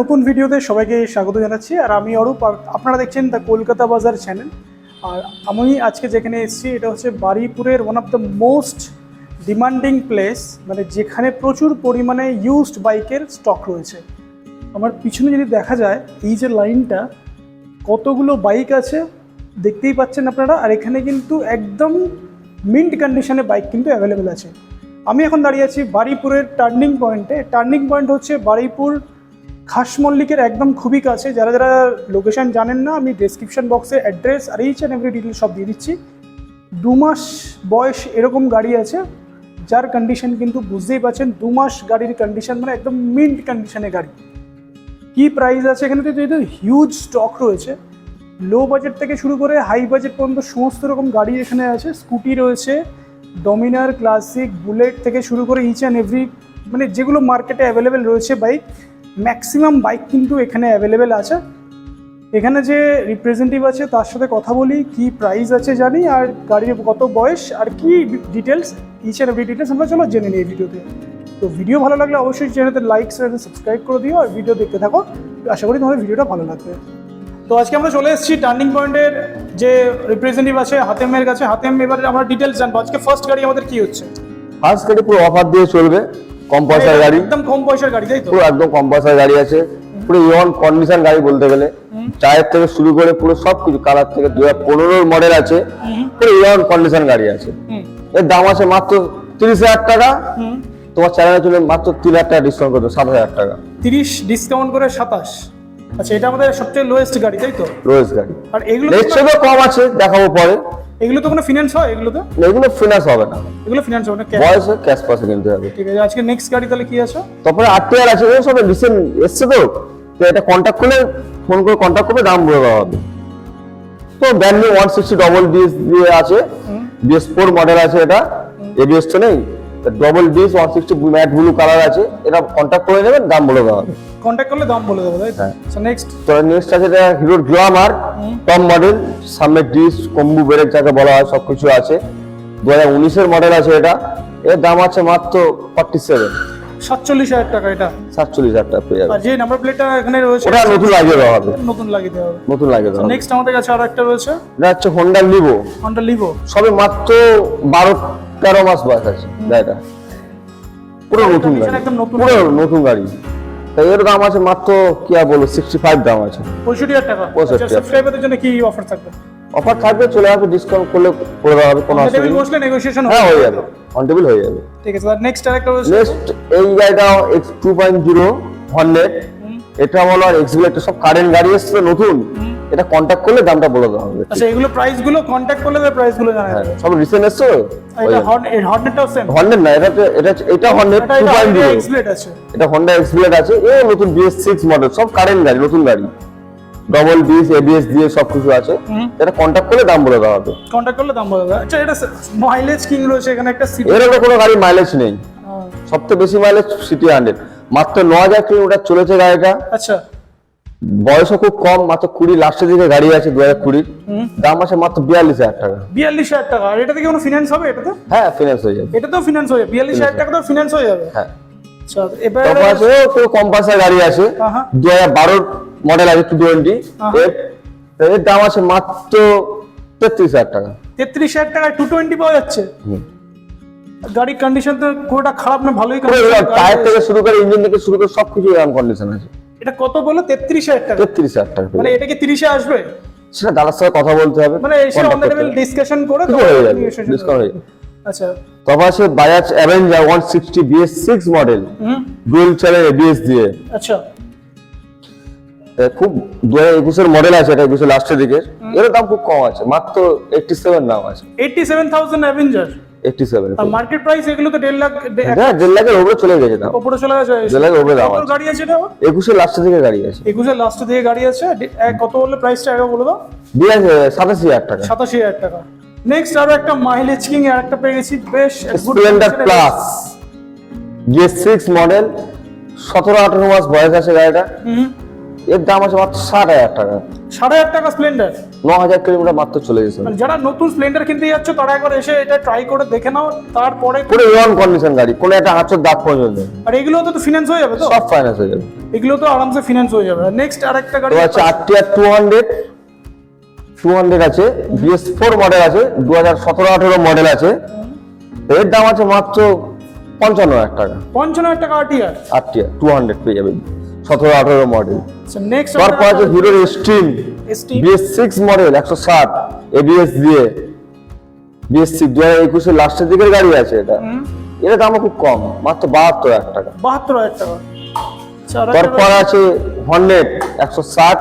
নতুন ভিডিওতে সবাইকে স্বাগত জানাচ্ছি। আর আমি অরূপ, আর আপনারা দেখছেন দ্য কলকাতা বাজার চ্যানেল। আর আমি আজকে যেখানে এসেছি এটা হচ্ছে বারুইপুরের one of the most demanding place, মানে যেখানে প্রচুর পরিমাণে ইউজড বাইকের স্টক রয়েছে। আমার পিছনে যদি দেখা যায় এই যে লাইনটা, কতগুলো বাইক আছে দেখতেই পাচ্ছেন আপনারা। আর এখানে কিন্তু একদম মিন্ট কন্ডিশনে বাইক কিন্তু অ্যাভেলেবেল আছে। আমি এখন দাঁড়িয়ে আছি বারুইপুরের টার্নিং পয়েন্টে। টার্নিং পয়েন্ট হচ্ছে বারুইপুর খাস মল্লিকের একদম খুবই কাছে। যারা যারা লোকেশন জানেন না, আমি ডেসক্রিপশন বক্সে অ্যাড্রেস আর ইচ অ্যান্ড এভরি ডিটেল সব দিয়ে দিচ্ছি। 2 মাস বয়স এরকম গাড়ি আছে, যার কন্ডিশন কিন্তু বুঝতেই পারছেন। 2 মাস গাড়ির কন্ডিশন মানে একদম মিন্ট কন্ডিশনে গাড়ি। কি প্রাইস আছে এখানে, তো যেহেতু হিউজ স্টক রয়েছে, লো বাজেট থেকে শুরু করে হাই বাজেট পর্যন্ত সমস্ত রকম গাড়ি এখানে আছে। স্কুটি রয়েছে, ডমিনার, ক্লাসিক, বুলেট থেকে শুরু করে ইচ অ্যান্ড এভরি, মানে যেগুলো মার্কেটে অ্যাভেলেবেল রয়েছে বাইক, ম্যাক্সিমাম বাইক কিন্তু এখানে অ্যাভেলেবেল আছে। এখানে যে রিপ্রেজেন্টেটিভ আছে তার সাথে কথা বলি, কি প্রাইস আছে জানি, আর গাড়ির কত বয়স আর কি details, each and every details আমরা চলো জেনে নিই এই ভিডিওতে। তো ভিডিও ভালো লাগলে অবশ্যই চ্যানেলতে লাইক শেয়ার সাবস্ক্রাইব করে দিও, আর ভিডিও দেখতে থাকো। আশা করি তোমাদের ভিডিওটা ভালো লাগবে। তো আজকে আমরা চলে এসেছি টার্নিং পয়েন্টের যে রিপ্রেজেন্টেটিভ আছে হাতেমের কাছে। হাতেম, এবার আমরা ডিটেলস জানবো। আজকে ফার্স্ট গাড়ি আমাদের কি হচ্ছে? ফার্স্ট গাড়ি পুরো অফার দিয়ে চলবে, কম পয়সার গাড়ি, একদম কম পয়সার গাড়ি, তাই তো? পুরো একদম কম পয়সার গাড়ি আছে, পুরো ইয়ন কন্ডিশন গাড়ি বলতে গেলে। টায়ার থেকে শুরু করে পুরো সবকিছু, কালার থেকে 2015 মডেল আছে, পুরো ইয়ন কন্ডিশন গাড়ি আছে। এর দাম আছে মাত্র 30,000 টাকা। তোমার চ্যানেলে চলে মাত্র 3,000 টাকা ডিসকাউন্ট করে 7,000 টাকা। 30 ডিসকাউন্ট করে 27। আচ্ছা, এটা আমাদের সবচেয়ে লোয়েস্ট গাড়ি, তাই তো? লোয়েস্ট গাড়ি। আর এগুলো রেটও কম আছে, দেখাবো পরে। এগুলো তো কোনো ফিনান্স হয়? এগুলো তো এগুলো ফিনান্স হবে না, এগুলো ফিনান্স হবে না, বয়সে ক্যাশ পয়সা কিনতে হবে। ঠিক আছে। আজকে নেক্সট গাড়ি তাহলে কি আছে? তারপরে আরটিআর আছে, সব রিসেন্ট এসছে তো, এটা কন্ট্যাক্ট করলে, ফোন করে কন্ট্যাক্ট করবে, দাম বলে দেওয়া হবে। তো ব্র্যান্ড নিউ 160 ডবল ডিএস দিয়ে আছে, BS4 মডেল আছে। এটা এবিএস তো নেই, double DS 160 matte blue colour আছে। এটা কন্ট্যাক্ট করে নেবেন, দাম বলে দেওয়া হবে। কন্ট্যাক্ট করলে দাম বলে দেবো, তাই তো? আচ্ছা, নেক্সট। তো নেক্সট আছে এটা হিরো গ্ল্যামার টপ মডেল, সামনে ডিস কম্বু ব্রেক যাকে বলা হয় সবকিছু আছে। 2019 এর মডেল আছে এটা। এর দাম আছে মাত্র 47,000 টাকা। এটা 47,000 টাকা পেয়ে যাবে। আর যে নাম্বার প্লেটটা এখানে রয়েছে ওটা নতুন লাগিয়ে দেওয়া হবে, নতুন লাগিয়ে দেওয়া হবে। নতুন লাগিয়ে দেওয়া হবে। নেক্সট আমাদের কাছে আর একটা রয়েছে, এটা হচ্ছে হোন্ডা লিভো। হন্ডা লিভো, সবে মাত্র 12-13 মাস বয়স আছে গাড়িটা, পুরো নতুন গাড়ি, একদম নতুন, পুরো নতুন গাড়ি। তাই এর দাম আছে মাত্র, কি আর বলবো, 65 দাম আছে। 65,000 টাকা। 65,000 সাবস্ক্রাইবারদের জন্য কি অফার থাকবে? অফার থাকবে, চলে আসবে, ডিসকাউন্ট করলে করে দেওয়া হবে, কোনো অসুবিধা টেবিল নেই। বসলে নেগোসিয়েশন হ্যাঁ, হয়ে যাবে, অন টেবিল হয়ে যাবে। ঠিক আছে। আর নেক্সট আরেকটা রয়েছে, নেক্সট এই গাড়িটা X2.0 হর্নেট। এটা বলো আর এক্সিলেট সব কারেন্ট গাড়ি এসছে নতুন। এটা কন্ট্যাক্ট করলে দামটা বলে দেওয়া হবে। আচ্ছা, এগুলো প্রাইস গুলো কন্ট্যাক্ট করলে প্রাইস গুলো জানা যাবে। সব রিসেন্ট এসছে। এটা হর্নেটটাও সেম? হর্নেট না, এটা হর্নেট 2.0 এক্সপ্লেট আছে। এটা হোন্ডা এক্সপ্লেট আছে। এই নতুন BS6 মডেল, সব কারেন্ট গাড়ি, নতুন গাড়ি, ডবল ডিস ABS দিয়ে সবকিছু আছে। এটা কন্ট্যাক্ট করলে দাম বলে দেওয়া হবে। কন্ট্যাক্ট করলে দাম বলে দেবে। আচ্ছা, এটা মাইলেজ কিং রয়েছে এখানে একটা সিটি। এর কোনো গাড়ি মাইলেজ নেই, সবচেয়ে বেশি মাইলেজ সিটি 100, মাত্র 9,000 কিলোমিটার চলেছে গাড়িটা। আচ্ছা, বয়সও খুব কম, মাত্র 20 লাস্টের দিকে গাড়ি আছে, 2020। দাম আছে মাত্র 42,000 টাকা। 42,000 টাকা। আর এটাতে কি কোনো ফিনান্স হবে? এটাতে হ্যাঁ, ফিনান্স হয়ে যাবে। এটাতেও ফিনান্স হয়ে যাবে, 42,000 টাকা তো ফিনান্স হয়ে যাবে। হ্যাঁ। আচ্ছা, এবার তারপর আছে পুরো কম পয়সার গাড়ি আছে, 2012 মডেল আছে 220 এর। তো এর দাম আছে মাত্র 33,000 টাকা। 33,000 টাকায় 220 পাওয়া যাচ্ছে। গাড়ির কন্ডিশন তো কোনটা খারাপ না, ভালোই টায়ার থেকে শুরু করে ইঞ্জিন থেকে শুরু করে সবকিছু এরকম কন্ডিশন আছে। এটা কত বলো? 33,000 টাকা। 33,000 টাকা। মানে এটা কি 30 এ আসবে? সেটা দাদার সাথে কথা বলতে হবে, মানে essay on the table discussion করে হয়ে যাবে, ডিসকাউন্ট হয়ে যাবে। আচ্ছা, তবে আছে Bajaj Avenger 160 BS6 model, dual channel ABS দিয়ে। আচ্ছা, খুব 2021 এর মডেল আছে, এটা 21 লাস্টের দিকে। এর দাম খুব কম আছে, মাত্র 87 দাম আছে। 87,000 অ্যাভেঞ্জার, 87। আর মার্কেট প্রাইস এগুলো তো 1.5 লাখ, হ্যাঁ 1.5 লাখের উপরে চলে গেছে দাম, উপরে চলে গেছে। 1.5 লাখের উপরে দাম কত আছে। গাড়ি আছে এটা? 21 লাস্টের দিকে গাড়ি আছে। 21 লাস্ট দিকে গাড়ি আছে। কত বললে প্রাইসটা আগে বলে দাও? 87,000 টাকা। 87,000 টাকা। নেক্সট আরো একটা মাইলেজ কিং এর একটা পেয়ে গেছি, বেশ স্প্লেন্ডার প্লাস BS6 মডেল, 17-18 মাস বয়স আছে গাড়িটা। এর দাম আছে মাত্র 60,000 টাকা। 60,000 টাকা স্প্লেন্ডার, 9,000 কিলোমিটার মাত্র চলে গেছে। মানে যারা নতুন স্প্লেন্ডার কিনতে যাচ্ছ তারা একবার এসে এটা ট্রাই করে দেখে নাও, তারপরে। পুরো ওয়ান কন্ডিশন গাড়ি, কোনো একটা আঁচড় দাগ পর্যন্ত নেই। আর এগুলো তো ফিনান্স হয়ে যাবে তো? সব ফাইন্যান্স হয়ে যাবে, এগুলো তো আরামসে ফিনান্স হয়ে যাবে। নেক্সট আরেকটা গাড়ি আছে RTR 200 আছে, BS4 মডেল আছে, 2017-18 মডেল আছে। এর দাম আছে মাত্র 55,000 টাকা। 55,000 টাকা RTR RTR 200 পেয়ে যাবেন, 17-18 মডেল। আচ্ছা, নেক্সট তারপর আছে হিরোর স্ট্রিম BS6 মডেল 160 ABS দিয়ে, BS6 2021 এর লাস্টের দিকের গাড়ি আছে এটা। এর দাম খুব কম, মাত্র 72,000 টাকা। 72,000 টাকা। আচ্ছা, তারপর আছে হর্নেট 160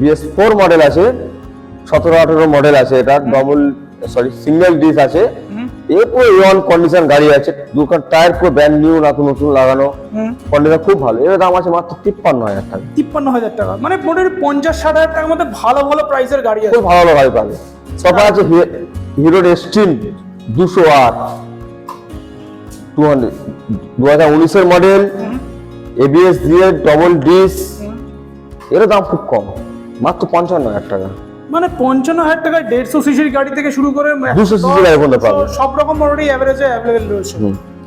BS4 মডেল আছে, 17-18 মডেল আছে। এটা সিঙ্গেল ডিস আছে। এরপর ওয়ান কন্ডিশন গাড়ি আছে, দুখান টায়ার পুরো ব্র্যান্ড নিউ, নতুন লাগানো, কন্ডিশন খুব ভালো। এর দাম আছে মাত্র 53,000 টাকা। 53,000 টাকা, মানে মোটামুটি 50-60,000 টাকার মধ্যে ভালো ভালো প্রাইসের গাড়ি আছে, খুব ভালো গাড়ি পাবে। তারপর আছে হিরোর স্ট্রিম 208 2019 এর মডেল, ABS দিয়ে ডবল ডিস। এর দাম খুব কম, মাত্র 55,000 টাকা। মানে 55,000 টাকায় 150 সিসির গাড়ি থেকে শুরু করে 200 সিসি গাড়ি পর্যন্ত পাবে, সব রকম মোটামুটি অ্যাভারেজে অ্যাভেলেবল রয়েছে।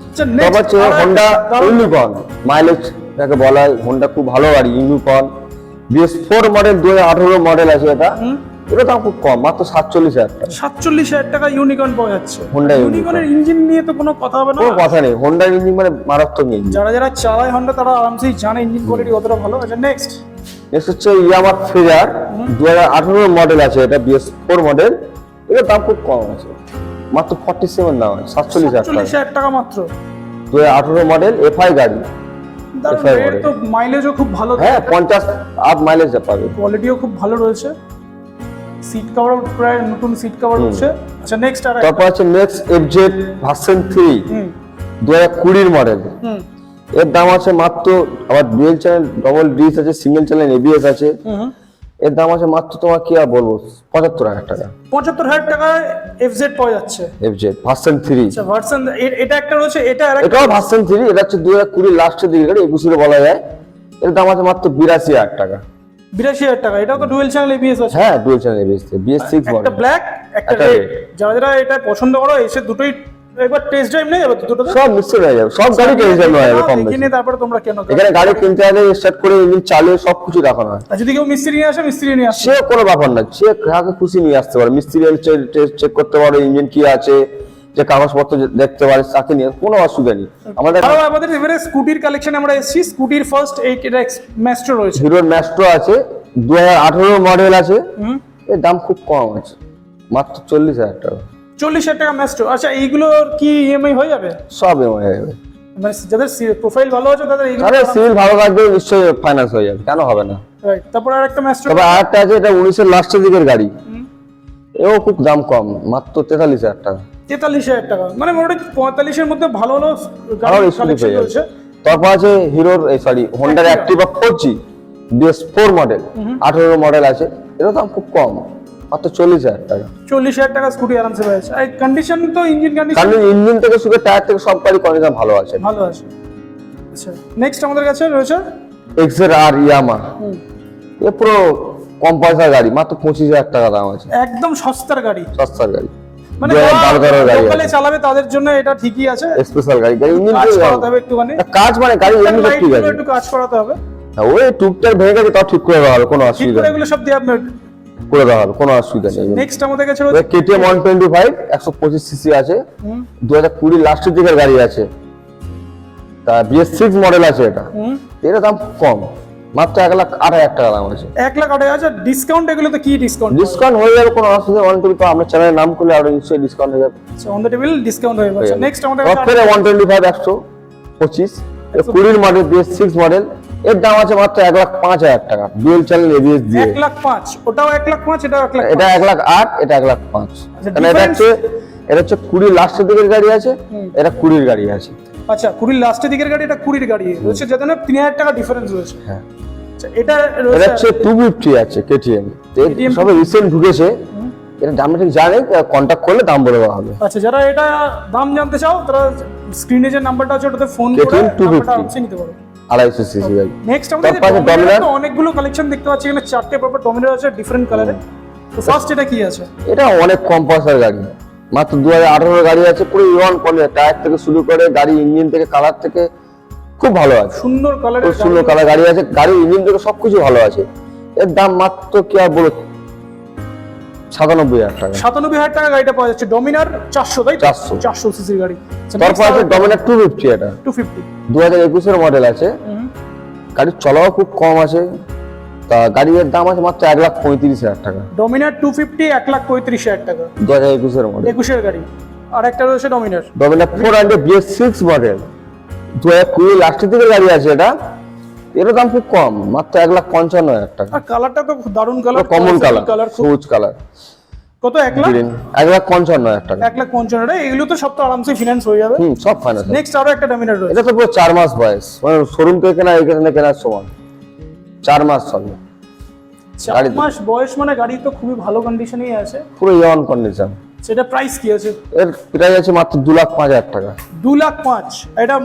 আচ্ছা, তারপর আছে হোন্ডা ইউনিকর্ন, মাইলেজ যাকে বলা হয়, হোন্ডা খুব ভালো গাড়ি ইউনিকর্ন BS4 মডেল 2018 মডেল আছে এটা। এর দাম খুব কম, মাত্র 47,000 টাকা। 47,000 টাকা ইউনিকর্ন পাওয়া যাচ্ছে। হোন্ডা ইউনিকর্নের ইঞ্জিন নিয়ে তো কোনো কথা হবে না, কোনো কথা নেই। হোন্ডার ইঞ্জিন মানে মারাত্মক ইঞ্জিন, যারা যারা চালায় হোন্ডা তারা আরামসেই জানে ইঞ্জিন কোয়ালিটি কতটা ভালো। আচ্ছা, নেক্সট হচ্ছে ইয়ামাহা ফেজার 2018 মডেল আছে এটা, BS4 মডেল। এর দাম খুব কম আছে, মাত্র 47 দাম আছে, 47,000 টাকা মাত্র। 2018 মডেল FI গাড়ি, এর তো মাইলেজও খুব ভালো, হ্যাঁ 50 আপ মাইলেজ পাবে, কোয়ালিটিও খুব ভালো রয়েছে। সিট কভার প্রায় নতুন সিট কভার রয়েছে। আচ্ছা, নেক্সট আর তারপর আছে নেক্সট FZ ভার্সন 3 2020 মডেল। এর দাম আছে মাত্র, আবার ডুয়াল চ্যানেল ডবল ডিস আছে, সিঙ্গেল চ্যানেল ABS আছে। এর দাম আছে মাত্র, তোমার কি আর বলবো, 75,000 টাকা। 75,000 টাকায় FZ পাওয়া যাচ্ছে, FZ ভার্সন 3। আচ্ছা, ভার্সন এটা একটা রয়েছে, এটাও ভার্সন 3। এটা হচ্ছে 2020 লাস্টের দিকে গাড়ি, 21 বলা যায়। এর দাম আছে মাত্র 82,000 টাকা। 82,000 টাকা। এটাও তো ডুয়াল চ্যানেল ABS আছে, হ্যাঁ dual channel ABS, BS6 model, একটা ব্ল্যাক একটা রেড। যারা এটা পছন্দ করো এসে দুটোই একবার টেস্ট ড্রাইভ নিয়ে যাবে, দুটো সব মিক্সড হয়ে যাবে, সব গাড়ি টেস্ট ড্রাইভ হয়ে যাবে কম বেশি। কিনে তারপরে তোমরা কেন, এখানে গাড়ি কিনতে হলে স্টার্ট করে ইঞ্জিন চালিয়ে সবকিছু দেখানো হয়। আর যদি কেউ মিস্ত্রি নিয়ে আসে, মিস্ত্রি নিয়ে আসে, সে কোনো ব্যাপার না, সে কাকে খুশি নিয়ে আসতে পারে। মিস্ত্রি চেক করতে পারে ইঞ্জিন কি আছে, যে কাগজপত্র দেখতে পারে, তাকে নিয়ে কোনো অসুবিধা নেই। আমাদের এবারে স্কুটির কালেকশন আমরা এসেছি। স্কুটির ফার্স্ট এটা ম্যাস্ট্রো রয়েছে, হিরোর ম্যাস্ট্রো আছে, 2018 মডেল আছে। এর দাম খুব কম আছে, মাত্র 40,000 টাকা। 40,000 টাকা ম্যাস্ট্রো। আচ্ছা, এইগুলোর কি ইএমআই হয়ে যাবে? সব ইএমআই হয়ে যাবে, মানে যাদের প্রোফাইল ভালো আছে তাদের এইগুলো, আরে সিভিল ভালো থাকবে নিশ্চয়ই ফাইন্যান্স হয়ে যাবে, কেন হবে না। রাইট। তারপর আরেকটা ম্যাস্ট্রো, তবে আরেকটা আছে, এটা 19 এর লাস্টের দিকের গাড়ি। এও খুব দাম কম, মাত্র 43,000 টাকা। 43,000 টাকা, মানে মোটামুটি 45 এর মধ্যে ভালো ভালো গাড়ি কালেকশন রয়েছে। তারপর আছে হিরোর হোন্ডার Activa 4G BS4 model 18 model আছে। এর দাম খুব কম, মাত্র 40,000 টাকা। 40,000 টাকা স্কুটি আরামসে পাওয়া যাচ্ছে। আর কন্ডিশন তো ইঞ্জিন কন্ডিশন, কারণ ইঞ্জিন থেকে শুরু টায়ার থেকে সব গাড়ি কন্ডিশন ভালো আছে, ভালো আছে। আচ্ছা, নেক্সট আমাদের কাছে রয়েছে XR ইয়ামাহা। এ পুরো কম পয়সার গাড়ি, মাত্র 25,000 টাকা দাম আছে, একদম সস্তার গাড়ি, সস্তার গাড়ি। মানে লোকালে চালাবে তাদের জন্য এটা ঠিকই আছে। স্পেশাল গাড়ি, ইঞ্জিন কাজ করাতে হবে একটুখানি, কাজ মানে গাড়ি এমনি ঠিক আছে, একটু কাজ করাতে হবে। ওই টুকটাক ভেঙে গেছে তাও ঠিক করে দেওয়া হবে, কোনো অসুবিধা নেই। এগুলো সব দিয়ে আপনি করে দেওয়া হবে, কোনো অসুবিধা নেই। নেক্সট আমাদের কাছে রয়েছে কেটিএম 125 125 সিসি আছে, 2020 লাস্টের দিকের গাড়ি আছে, তা BS6 মডেল আছে এটা। এর দাম কম, মাত্র 1,08,000 টাকা দাম আছে। 1,08,000 ডিসকাউন্ট, এগুলোতে কি ডিসকাউন্ট? ডিসকাউন্ট হয়ে যাবে, কোনো অসুবিধা নেই। তো আমরা চ্যানেলের নাম করলে আরো নিশ্চয়ই ডিসকাউন্ট হয়ে যাবে। অন দ্য টেবিল ডিসকাউন্ট হয়ে যাচ্ছে। নেক্সট আমাদের কাছে রকের 125 125 20 মডেল BS6 মডেল, এর দাম আছে মাত্র 1,05,000 টাকা, ডুয়াল চ্যানেল ABS দিয়ে। 1,05,000, ওটাও 1,05,000, এটাও 1,05,000। এটা 1,08,000, এটা 1,05,000। আচ্ছা, মানে এটা হচ্ছে 20 লাস্টের দিকের গাড়ি আছে, এটা 20 গাড়ি আছে। আচ্ছা, 20 লাস্টের দিকের গাড়ি, এটা 20 গাড়ি রয়েছে, যাতে না 3,000 টাকা ডিফারেন্স রয়েছে। হ্যাঁ, আচ্ছা, এটা এটা রয়েছে হচ্ছে 250 আছে KTM, সবে রিসেন্ট ঢুকেছে। এটা দাম ঠিক জানে, কন্টাক্ট করলে দাম বলে দেওয়া হবে। আচ্ছা, যারা এটা দাম জানতে চাও তারা স্ক্রিনে যে নাম্বারটা আছে ওটাতে ফোন করে KTM 250 নাম্বারটা আপনি নিতে পারো। 250 সিসি গাড়ি। নেক্সট আমাদের তারপরে Dominar, অনেকগুলো কালেকশন দেখতে পাচ্ছি এখানে, 4টে প্রপার ডমিনার আছে ডিফারেন্ট কালারে। তো ফার্স্ট এটা কি আছে? এটা অনেক কম পয়সার গাড়ি, মাত্র 2018 গাড়ি আছে, পুরো ইওয়ান কোয়ালিটি, টায়ার থেকে শুরু করে গাড়ি ইঞ্জিন থেকে কালার থেকে খুব ভালো আছে, সুন্দর কালারের খুব সুন্দর কালার গাড়ি আছে, গাড়ির ইঞ্জিন থেকে সবকিছু ভালো আছে। এর দাম মাত্র কি আর বলো 97,000 টাকা। 97,000 টাকা গাড়িটা পাওয়া যাচ্ছে। ডমিনার 400, তাই তো? 400 সিসির গাড়ি। তারপর আছে ডমিনার 250, এটা 250 2021 এর মডেল আছে, গাড়ির চলাও খুব কম আছে, তা গাড়ির দাম আছে মাত্র 1,35,000 টাকা। ডমিনার 250 1,35,000 টাকা, 2021 এর মডেল, 21 এর গাড়ি। আর একটা রয়েছে ডমিনার ডমিনার 400 BS6 মডেল, 2020 লাস্টের দিকের গাড়ি আছে এটা। এর দাম খুব কম, মাত্র 1,55,000 টাকা। আর কালারটা তো খুব দারুণ কালার, কমন কালার, সবুজ কালার। কত? 1,55,000 টাকা। 1,55,000। এগুলো তো সব তো আরামসে ফিনান্স হয়ে যাবে। সব ফাইনান্স। নেক্সট আরো একটা ডমিনার রয়েছে। এটা তো পুরো 4 মাস বয়স, মানে শোরুম থেকে কেনা এখানে কেনার সমান, 4 মাস চলে। 4 মাস বয়স মানে গাড়ি তো খুবই ভালো কন্ডিশনেই আছে, পুরো ইয়ন কন্ডিশন। সেটা প্রাইস কি আছে? এর প্রাইস আছে মাত্র 2,05,000 টাকা। 2,05,000। এটা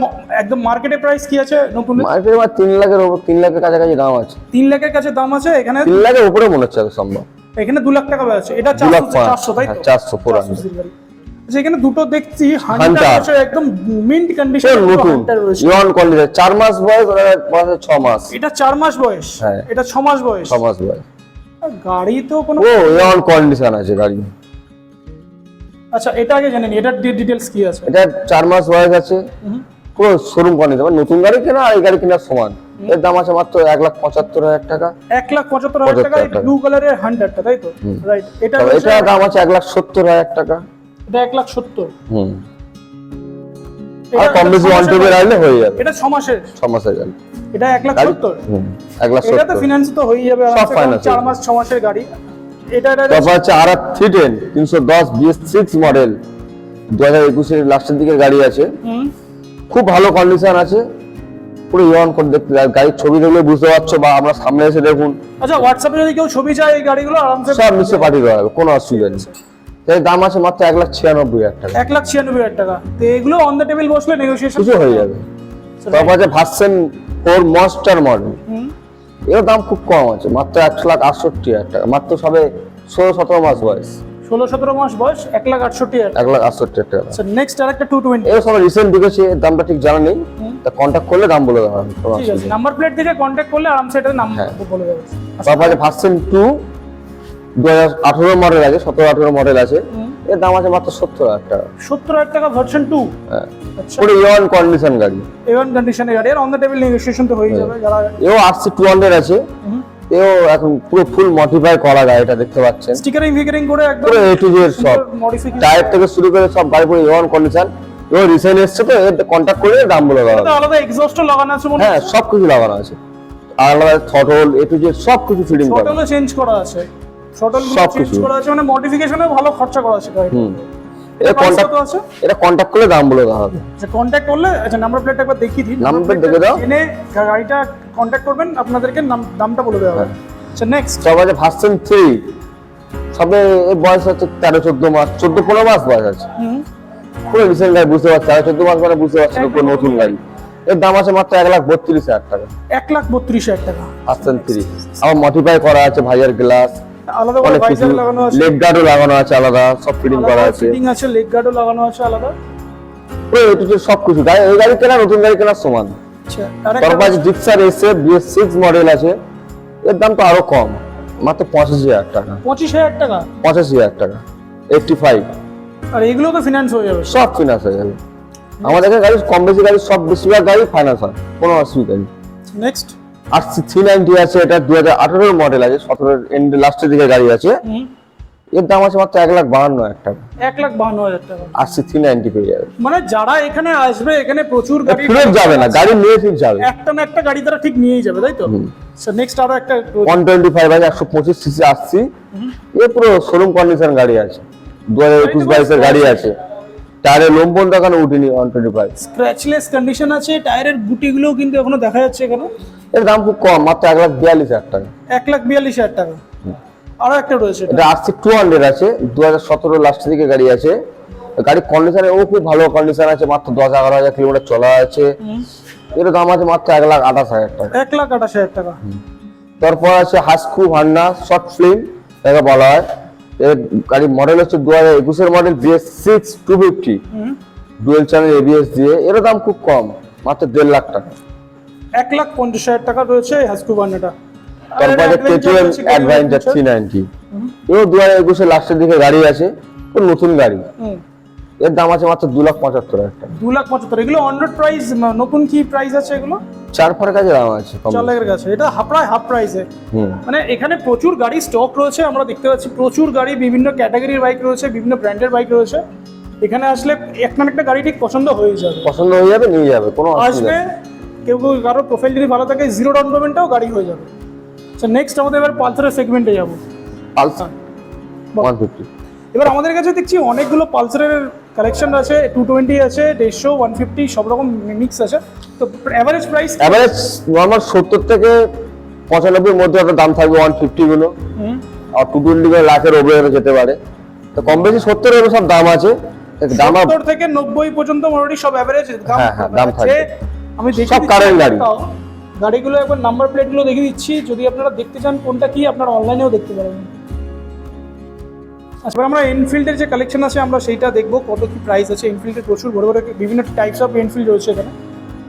একদম মার্কেটে প্রাইস কি আছে নতুন? মার্কেটে 3 লাখের উপর, 3 লাখের কাছাকাছি দাম আছে। 3 লাখের কাছে দাম আছে এখানে, 3 লাখের উপরে মনে হচ্ছে সম্ভব। এখানে 2 লাখ টাকা আছে। এটা 400, তাই তো? 400 400। আচ্ছা, এখানে দুটো দেখছি Hunter হান্টার আছে, একদম মিন্ট কন্ডিশন নতুন রয়েছে। ইয়ন কন্ডিশন, 4 মাস বয়স, ওটা 6 মাস। এটা 4 মাস বয়স, হ্যাঁ। এটা 6 মাস বয়স। 6 মাস বয়স। গাড়ি তো কোনো, ও ইয়ন কন্ডিশন আছে গাড়ি। আচ্ছা, এটা আগে জানেন, এটার ডিটেইলস কি আছে? এটা 4 মাস বয়স আছে, পুরো শোরুম কন্ডিশন, মানে নতুন গাড়ি কেনা আর এই গাড়ি কেনার সমান। এর দাম আছে মাত্র 1,75,000 টাকা। 1,75,000 টাকা। ব্লু কালারের হান্টারটা, তাই তো? রাইট। এটা দাম আছে 1,70,000 টাকা। এটা 1,70,000। আর কম বেশি ওয়ান টেবিল রাখলে হয়ে যাবে। এটা 6 মাসের, 6 মাসের গাড়ি। এটা 1,70,000। 1,70,000। এটা তো ফিনান্স তো হয়ে যাবে সব আরামসে, finance 4 মাস 6 মাসের গাড়ি। এটা তারপর আছে RR 310 310 BS6 মডেল, 2021 এর লাস্টের দিকের গাড়ি আছে, খুব ভালো কন্ডিশন আছে, পুরো ইয়ন করে দেখতে, গাড়ির ছবি দেখলে বুঝতে পারছো, বা আমরা সামনে এসে দেখুন। আচ্ছা, হোয়াটসঅ্যাপে যদি কেউ ছবি চায় এই গাড়িগুলো আরামসে সব নিশ্চয় পাঠিয়ে দেওয়া হবে, কোনো অসুবিধা নেই। এর দাম আছে মাত্র 1,96,000 টাকা। 1,96,000 টাকা। তো এগুলো অন দ্য টেবিল বসলে নেগোসিয়েশন কিছু হয়ে যাবে। তারপর আছে ভার্সন 4 মনস্টার মডেল, এর দাম খুব কম আছে, মাত্র 1,68,000 টাকা, মাত্র সবে 16-17 মাস বয়স। 16-17 মাস বয়স, 1,68,000। 1,68,000 টাকা। আচ্ছা, নেক্সট আরেকটা 220। এর সব রিসেন্ট ঢুকেছে, এর দামটা ঠিক জানা নেই, তা কন্টাক্ট করলে দাম বলে দেওয়া হবে। ঠিক আছে, নাম্বার প্লেট দেখে কন্টাক্ট করলে আরামসে এটার নাম বলে দেবে। তারপর আছে ভার্সন 2 2018 মডেল আছে, 17-18 মডেল আছে, এর দাম আছে মাত্র 70,000 টাকা। 70,000 টাকা ভার্সন 2। হ্যাঁ, আচ্ছা, পুরো ইয়ন কন্ডিশন গাড়ি, এভন কন্ডিশনের গাড়ি। আর অন দ্য টেবিল নেগোসিয়েশন তো হয়ে যাবে। যারা এও আসছে 200 আছে, এও এখন পুরো ফুল মডিফাই করা গাড়িটা দেখতে পাচ্ছেন, স্টিকারিং ফিকারিং করে একদম পুরো A to Z সব, মডিফিকেশন, টায়ার থেকে শুরু করে সব গাড়ি পুরো ইয়ন কন্ডিশন। এও রিসেন্ট এসছে, তো এর কন্টাক্ট করে দাম বলে দেওয়া হবে। আলাদা এক্সস্টও লাগানো আছে মনে হ্যাঁ, সবকিছু লাগানো আছে, আলাদা থটল A to Z সবকিছু ফিটিং করা। শটলও চেঞ্জ করা আছে, শটল চেঞ্জ সবকিছু। করা আছে, মানে মডিফিকেশনে ভালো খরচা করা আছে গাড়ি। এটা কন্টাক্ট আছে, এটা কন্টাক্ট করলে দাম বলে দেওয়া হবে। আচ্ছা, কন্টাক্ট করলে, আচ্ছা নাম্বার প্লেটটা একবার দেখিয়ে দিন। নাম্বার প্লেট দেখে দাও, এনে গাড়িটা কন্টাক্ট করবেন, আপনাদেরকে দামটা বলে দেওয়া হবে। আচ্ছা, নেক্সট সব আছে ভার্সন 3, সবে এর বয়স হচ্ছে 13-14 মাস, 14-15 মাস বয়স আছে, পুরো রিসেন্ট গাড়ি, বুঝতে পারছি 13-14 মাস মানে বুঝতে পারছি পুরো নতুন গাড়ি। এর দাম আছে মাত্র 1,32,000 টাকা। 1,32,000 টাকা। ভার্সন 3 আবার মডিফাই করা আছে, ভাইয়ার গ্লাস আলাদা করে ভাইজার লাগানো আছে, লেগ গার্ডও লাগানো আছে আলাদা, সব ফিটিং করা আছে, ফিটিং আছে, লেগ গার্ডও লাগানো আছে আলাদা, পুরো A to Z সবকিছু। গাড়ি, এই গাড়ি কেনা নতুন গাড়ি কেনার সমান। আচ্ছা, তারপর আছে জিক্সার SF BS6 মডেল আছে, এর দাম তো আরো কম, মাত্র 85,000 টাকা, 25,000 টাকা। 85,000 টাকা, 85। আর এগুলো তো ফিনান্স হয়ে যাবে? সব ফিনান্স হয়ে যাবে আমাদের কাছে। গাড়ি কম বেশি গাড়ি সব বেশিরভাগ গাড়ি ফাইন্যান্স হয়, কোনো অসুবিধা নেই। নেক্সট আরসি 390 আছে, এটা 2018 মডেল আছে, 17 এন্ড লাস্টের দিকে গাড়ি আছে। এর দাম আছে মাত্র 1,52,000 টাকা। 1,52,000 টাকা আরসি 390 পেয়ে যাবে। মানে যারা এখানে আসবে, এখানে প্রচুর গাড়ি ফেরত যাবে না, গাড়ি নিয়ে ঠিক যাবে। একটা না একটা গাড়ি তারা ঠিক নিয়েই যাবে, তাই তো? স্যার নেক্সট আরো একটা 125 আছে, 125 সিসি আরসি। এ পুরো শোরুম কন্ডিশন গাড়ি আছে, 2021-22 এর গাড়ি আছে। টায়ারে লোমবন দেখানো উঠিনি। 125 স্ক্র্যাচলেস কন্ডিশন আছে, টায়ারের গুটিগুলো কিন্তু এখনো দেখা যাচ্ছে এখানে। এর দাম খুব কম, মাত্র 1,42,000 টাকা। 1,42,000 টাকা। আরো একটা রয়েছে, এটা আরসি 200 আছে, 2017 লাস্টের দিকে গাড়ি আছে। গাড়ি কন্ডিশনে ও খুব ভালো কন্ডিশন আছে, মাত্র 10-11,000 কিলোমিটার চলা আছে। এর দাম আছে মাত্র 1,28,000 টাকা। 1,28,000 টাকা। তারপর আছে হাসকু ভান্না শর্ট ফিল্ম, এটাকে বলা হয়। এর গাড়ি মডেল হচ্ছে 2021 এর model, BS6 250, dual channel ABS দিয়ে। এর দাম খুব কম, মাত্র 1.5 লাখ টাকা। 1,50,000 টাকা রয়েছে হাসকু বান্নাটা। তারপর আছে KTM অ্যাডভেঞ্চার 390, এও 2021 এর লাস্টের দিকে গাড়ি আছে, পুরো নতুন গাড়ি। এর দাম আছে মাত্র 2,75,000 টাকা। 2,75,000। এগুলো অন রোড প্রাইস, নতুন কি প্রাইস আছে এগুলো? 4 কাছে দাম আছে, 4 লাখের কাছে। এটা প্রায় হাফ প্রাইসে। মানে এখানে প্রচুর গাড়ি স্টক রয়েছে, আমরা দেখতে পাচ্ছি প্রচুর গাড়ি, বিভিন্ন ক্যাটাগরির বাইক রয়েছে, বিভিন্ন ব্র্যান্ডের বাইক রয়েছে। এখানে আসলে একটা না একটা গাড়ি ঠিক পছন্দ হয়ে যাবে, পছন্দ হয়ে যাবে, নিয়ে যাবে, কোনো অসুবিধা আসবে। নেই। কেউ কারো প্রোফাইল যদি ভালো থাকে, জিরো ডাউন পেমেন্টেও গাড়ি হয়ে যাবে। আচ্ছা নেক্সট আমাদের এবার পালসারের সেগমেন্টে যাবো। পালসার 150। এবার আমাদের কাছে দেখছি অনেকগুলো পালসারের কালেকশন আছে, 220 আছে, 150, 150 সব রকম মিক্স আছে। তো এভারেজ প্রাইস এভারেজ নরমাল 70 থেকে 95 এর মধ্যে একটা দাম থাকবে 150 গুলো, আর 220 গুলো লাখের ওপরে যেতে পারে। তো কম বেশি 70 এর সব দাম আছে। দাম 70 থেকে 90 পর্যন্ত মোটামুটি সব এভারেজ দাম। হ্যাঁ, দাম থাকবে। আমি দেখি সব কারেন্ট গাড়ি। গাড়িগুলো একবার নাম্বার প্লেটগুলো দেখিয়ে দিচ্ছি, যদি আপনারা দেখতে চান কোনটা কি, আপনারা অনলাইনেও দেখতে পারবেন। আচ্ছা আমরা এনফিল্ডের যে কালেকশন আছে আমরা সেইটা দেখবো, কত কি প্রাইস আছে। এনফিল্ডের প্রচুর বড় বড় বিভিন্ন টাইপস অফ এনফিল্ড রয়েছে এখানে।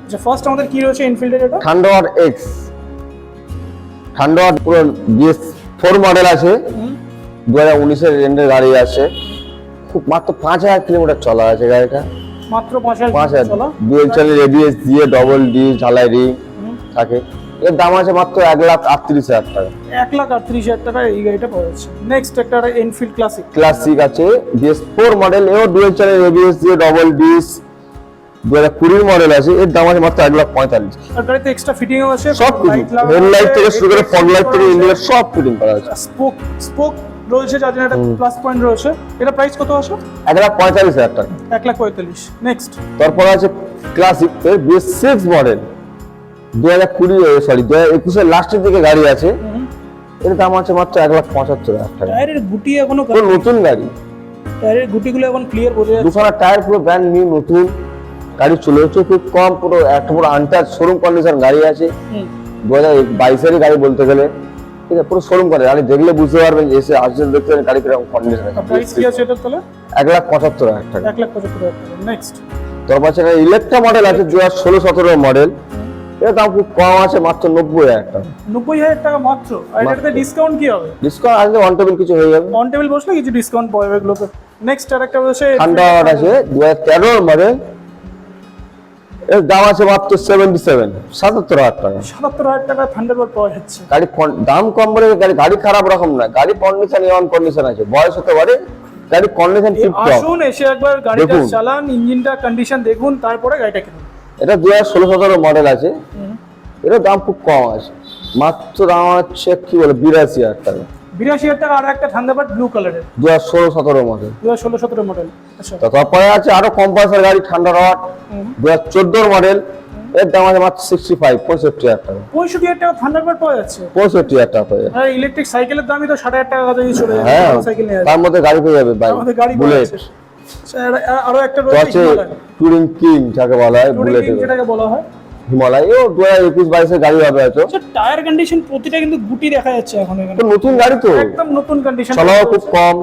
আচ্ছা ফার্স্ট আমাদের কি রয়েছে এনফিল্ডের? এটা থান্ডার এক্স, থান্ডার পুরো BS4 মডেল আছে, 2019 এর রেন্ডের গাড়ি আছে। খুব মাত্র 5,000 কিলোমিটার চলা আছে গাড়িটা, মাত্র 5,000 চলা। ডুয়েল চ্যানেল ABS দিয়ে, ডবল ডি ঝালাই রিং থাকে। এর দাম আছে মাত্র 1,38,000 টাকা। 1,38,000 টাকা এই গাড়িটা পাওয়া যাচ্ছে। নেক্সট একটা এনফিল্ড ক্লাসিক। ক্লাসিক আছে, BS4 মডেল, এও ডুয়েল চ্যানেল ABS দিয়ে, ডবল ডিস, 2020 মডেল আছে। এর দাম আছে মাত্র 1,45,000। আর গাড়িতে এক্সট্রা ফিটিংও আছে, সব হেডলাইট থেকে শুরু করে ফগ লাইট থেকে ইন্ডিকেটর সব ফিটিং করা আছে। স্পোক রয়েছে, যার জন্য একটা প্লাস পয়েন্ট রয়েছে। এটা প্রাইস কত আছে? 1,45,000 টাকা। 1,45,000। নেক্সট তারপর আছে ক্লাসিক এর BS6 মডেল, 2021 এর লাস্টের দিকে গাড়ি আছে। এর দাম আছে মাত্র 1,75,000 টাকা। টায়ারের গুটি এখনো নতুন গাড়ি, টায়ারের গুটিগুলো এখন ক্লিয়ার বোঝা যাচ্ছে। দুখানা টায়ার পুরো ব্র্যান্ড নিউ নতুন গাড়ি চলে হচ্ছে, খুব কম, পুরো একটা পুরো আনটাচ শোরুম কন্ডিশন গাড়ি আছে। 2022 এর গাড়ি বলতে গেলে, ঠিক আছে, পুরো শোরুম করে গাড়ি দেখলে বুঝতে পারবেন, এসে আসলে দেখতে পারেন গাড়ি কিরকম কন্ডিশন আছে। প্রাইস কি আছে এটা তাহলে? 1,75,000 টাকা। 1,75,000 টাকা। নেক্সট তারপর আছে ইলেকট্রা মডেল আছে, 2016-17 মডেল। এর দাম খুব কম আছে, মাত্র 90,000 টাকা। 90,000 টাকা মাত্র। আর এটাতে ডিসকাউন্ট কি হবে? ডিসকাউন্ট আসলে অন টেবিল কিছু হয়ে যাবে, অন টেবিল বসলে কিছু ডিসকাউন্ট পাওয়া যাবে এগুলোতে। নেক্সট আরেকটা রয়েছে থান্ডার আছে, 2013 মডেল। এর দাম আছে মাত্র 77,000 টাকা। 77,000 টাকা থান্ডারবার্ড পাওয়া যাচ্ছে। গাড়ি দাম কম বলে গাড়ি খারাপ রকম না, গাড়ি কন্ডিশন অন কন্ডিশন আছে, বয়স হতে পারে, গাড়ি কন্ডিশন টিপটপ। আসুন এসে একবার গাড়িটা চালান, ইঞ্জিনটা কন্ডিশন দেখুন, তারপরে গাড়িটা কিনুন। এটা 2016-17 মডেল আছে। এর দাম খুব কম আছে, মাত্র দাম হচ্ছে কি বলে 82,000 টাকা। 82,000 টাকা। আর একটা থান্ডারবার্ড ব্লু কালারের, 2016-17 মডেল। 2016-17 মডেল। আচ্ছা তারপরে আছে আরো কম্পালসার গাড়ি থান্ডারবার্ড, 2014 মডেল। এর দাম আছে মাত্র 65,000 টাকা। 65,000 টাকা থান্ডারবার্ড পাওয়া যাচ্ছে। 65,000 টাকা পাওয়া যাবে। আর ইলেকট্রিক সাইকেলের দামই তো 60,000 টাকা কাছাকাছি চলে যাবে। হ্যাঁ, সাইকেল নিয়ে তার মধ্যে গাড়ি পেয়ে যাবে, বাইক, আমাদের গাড়ি বুলেট। আরো একটা তো রয়েছে আছে টুরিং কিং, যাকে বলা হয় বুলেট, যেটাকে বলা হয় হিমালয়। এও 2021-22 এর গাড়ি হবে হয়তো। আচ্ছা টায়ার কন্ডিশন প্রতিটা কিন্তু গুটি দেখা যাচ্ছে এখন এখানে। তো নতুন গাড়ি তো, একদম নতুন কন্ডিশন, চলাও খুব কম।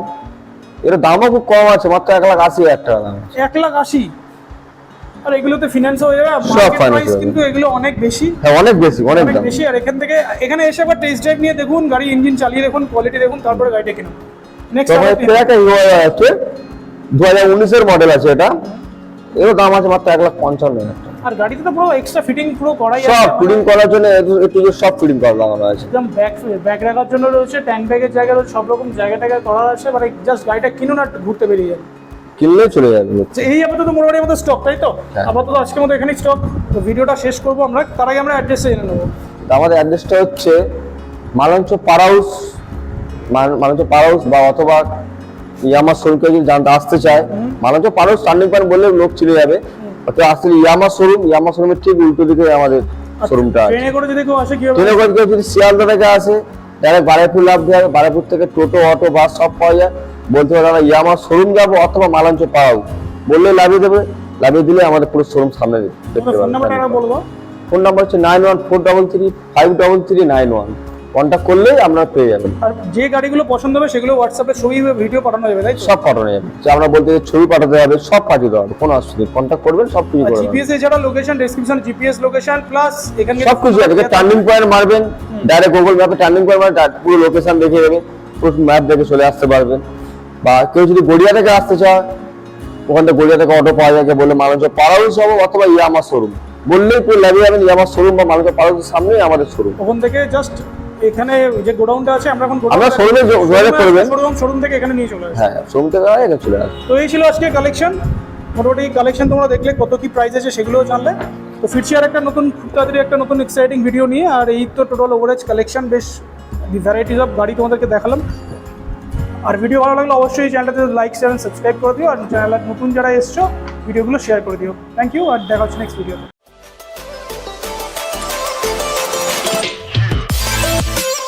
এর দামও খুব কম আছে, মাত্র 1,80,000 টাকা দাম আছে। 1,80,000। আর এগুলোতে ফিনান্স হয়ে যাবে, সব মার্কেট finance প্রাইস হয়ে কিন্তু এগুলো অনেক বেশি, হ্যাঁ অনেক বেশি, অনেক অনেক দাম। বেশি। আর এখানে এসে আবার টেস্ট ড্রাইভ নিয়ে দেখুন, গাড়ি ইঞ্জিন চালিয়ে দেখুন, কোয়ালিটি দেখুন, তারপরে গাড়িটা কিনুন। নেক্সট তবে একটা হিমালয় আছে 2019 এর মডেল আছে এটা, এর দাম আছে মাত্র 1,55,000 টাকা। আর গাড়িতে তো পুরো এক্সট্রা ফিটিং পুরো করাই আছে, সব ফিটিং করার জন্য একটু সব ফিটিং করা লাগানো আছে। একদম ব্যাগ রাখার জন্য রয়েছে, ট্যাঙ্ক ব্যাগের জায়গা রয়েছে, সব রকম জায়গা টায়গা করা আছে। মানে জাস্ট গাড়িটা কিনুন আর ঘুরতে বেরিয়ে যাবে। কিনলে চলে যাবে। তো এই আপাতত মোটামুটি আমাদের স্টক, তাই তো? হ্যাঁ। আপাতত আজকের মতো এখানেই স্টক। ভিডিওটা শেষ করবো আমরা, তার আগে আমরা অ্যাড্রেসটা জেনে নেবো। তো আমাদের অ্যাড্রেসটা হচ্ছে মালঞ্চ পার হাউস, মালঞ্চ পার হাউস বা অথবা ইয়ামা শোরুমকে যদি জানতে আসতে চায়, মালঞ্চ পার হাউস টার্নিং পয়েন্ট বললে লোক চিনে যাবে। অর্থাৎ আসলে ইয়ামা শোরুমের ঠিক উল্টো দিকে আমাদের শোরুমটা আছে। ট্রেনে করে যদি কেউ আসে কিভাবে? ট্রেনে করে কেউ যদি শিয়ালদা থেকে আসে, ডাইরেক্ট বারাইপুর লাভ দেয়, বারাইপুর থেকে টোটো, অটো, বাস সব পাওয়া যায়। বলতে পারে আমরা ইয়ামা শোরুম যাবো অথবা মালঞ্চ পার হাউস বললে লাভিয়ে দেবে, লাভিয়ে দিলে আমাদের পুরো শোরুম সামনে দেখতে ফোন নাম্বারটা পাবেন। বলবো। ফোন নাম্বার হচ্ছে 9143353391। কন্ট্যাক্ট করলেই আমরা পেয়ে যাবেন। আর যে গাড়িগুলো পছন্দ হবে সেগুলো হোয়াটসঅ্যাপে ছবি ভিডিও পাঠানো যাবে, তাই তো? সব পাঠানো যাবে, যে আমরা বলতে যে ছবি পাঠাতে হবে সব পাঠিয়ে দেওয়া হবে, কোনো অসুবিধা নেই। কন্ট্যাক্ট করবেন, সব কিছু করে দেওয়া হবে। জিপিএস এছাড়া location description, GPS location plus এখানে সব কিছু আছে। টার্নিং পয়েন্ট মারবেন, ডাইরেক্ট গুগল ম্যাপে টার্নিং পয়েন্ট মারবেন, পুরো লোকেশন দেখে যাবে, পুরো ম্যাপ দেখে চলে আসতে পারবেন। বা কেউ যদি গড়িয়া থেকে আসতে চায়, ওখান থেকে গড়িয়া থেকে অটো পাওয়া যায়, বললে মালঞ্চ পার হাউস যাবো অথবা ইয়ামা শোরুম বললেই পুরো লাগিয়ে যাবেন। ইয়ামা শোরুম বা মালঞ্চ পার হাউসের সামনেই আমাদের শোরুম। ওখান থেকে জাস্ট এখানে যে গোডাউনটা আছে, আমরা এখন আমরা শোরুমে যোগাযোগ করবেন। শোরুম থেকে এখানে নিয়ে চলে আসবে। হ্যাঁ, শোরুম থেকে এখানে চলে আসবে। তো এই ছিল আজকে কালেকশন। মোটামুটি কালেকশন তোমরা দেখলে, কত কি প্রাইস আছে সেগুলোও জানলে। তো ফিরছি আর একটা নতুন, খুব তাড়াতাড়ি একটা নতুন এক্সাইটিং ভিডিও নিয়ে। আর এই তো টোটাল ওভারেজ কালেকশন, বেশ ভ্যারাইটিস অফ গাড়ি তোমাদেরকে দেখালাম। আর ভিডিও ভালো লাগলে অবশ্যই চ্যানেলটাতে লাইক, শেয়ার, সাবস্ক্রাইব করে দিও। আর চ্যানেল নতুন যারা এসছো ভিডিওগুলো শেয়ার করে দিও। থ্যাংক ইউ, আর দেখা হচ্ছে নেক্সট ভিডিও।